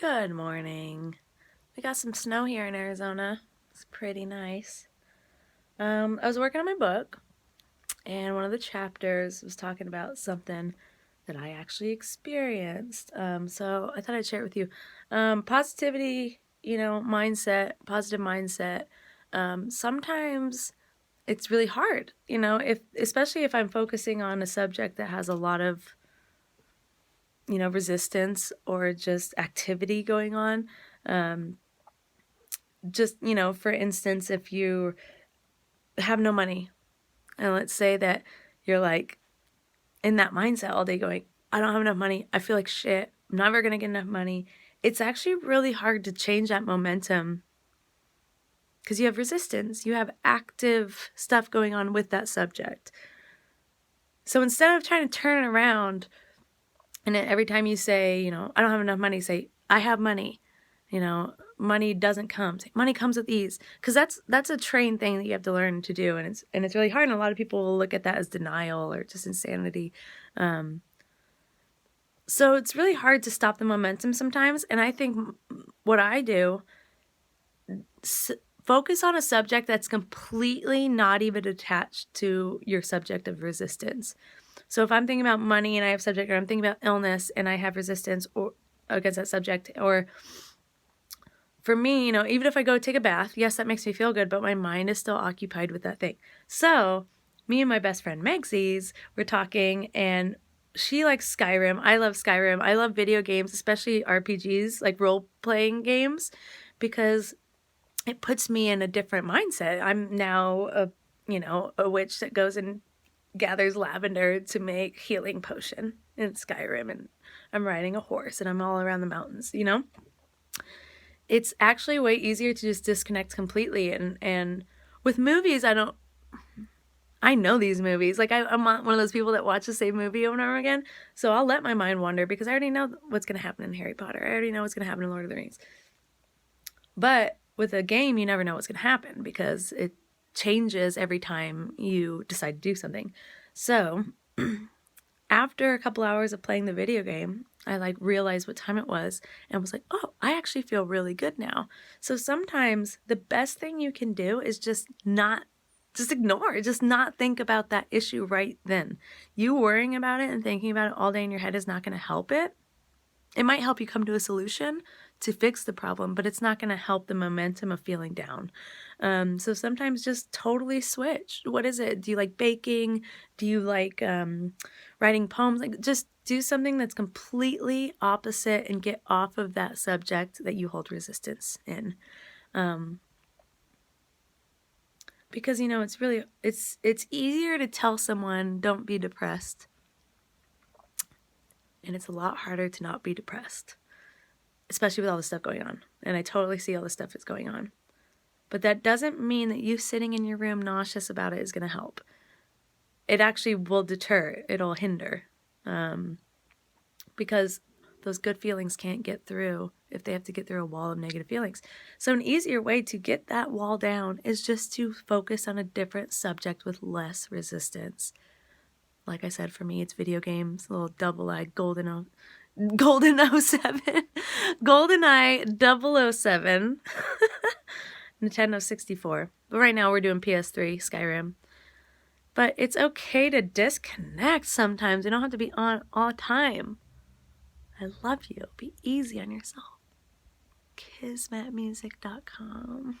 Good morning. We got some snow here in Arizona. It's pretty nice. I was working on my book, and one of the chapters was talking about something that I actually experienced. So I thought I'd share it with you. Positivity, mindset, positive mindset. Sometimes it's really hard, especially if I'm focusing on a subject that has a lot of resistance or just activity going on. For instance, if you have no money, and let's say that you're like in that mindset all day going, I don't have enough money. I feel like shit. I'm never going to get enough money. It's actually really hard to change that momentum because you have resistance. You have active stuff going on with that subject. So instead of trying to turn it around, and every time you say, I don't have enough money, say, I have money. Money doesn't come. Say, money comes with ease. Because that's a trained thing that you have to learn to do, and it's really hard. And a lot of people will look at that as denial or just insanity. So it's really hard to stop the momentum sometimes. And I think what I do, focus on a subject that's completely not even attached to your subject of resistance. So if I'm thinking about money and I have subject, or I'm thinking about illness and I have resistance or against that subject, or for me, even if I go take a bath, yes, that makes me feel good, but my mind is still occupied with that thing. So me and my best friend Megzies were talking, and she likes Skyrim. I love Skyrim. I love video games, especially RPGs, like role-playing games, because it puts me in a different mindset. I'm now a witch that goes and gathers lavender to make healing potion in Skyrim, and I'm riding a horse and I'm all around the mountains, It's actually way easier to just disconnect completely. And with movies, I know these movies. Like I'm one of those people that watch the same movie over and over again. So I'll let my mind wander because I already know what's going to happen in Harry Potter. I already know what's going to happen in Lord of the Rings. But with a game, you never know what's going to happen because it changes every time you decide to do something. So after a couple hours of playing the video game, I realized what time it was and was like, oh, I actually feel really good now. So sometimes the best thing you can do is just ignore, just not think about that issue right then. You worrying about it and thinking about it all day in your head is not going to help it. It might help you come to a solution to fix the problem, but it's not going to help the momentum of feeling down. So sometimes just totally switch. What is it? Do you like baking? Do you like writing poems? Like just do something that's completely opposite and get off of that subject that you hold resistance in. Because it's easier to tell someone don't be depressed, and it's a lot harder to not be depressed, especially with all the stuff going on. And I totally see all the stuff that's going on. But that doesn't mean that you sitting in your room nauseous about it is going to help. It actually will deter. It'll hinder. Because those good feelings can't get through if they have to get through a wall of negative feelings. So an easier way to get that wall down is just to focus on a different subject with less resistance. Like I said, for me, it's video games, a little double-eyed GoldenEye 007, Nintendo 64. But right now we're doing PS3, Skyrim. But it's okay to disconnect sometimes. You don't have to be on all the time. I love you. Be easy on yourself. Kismetmusic.com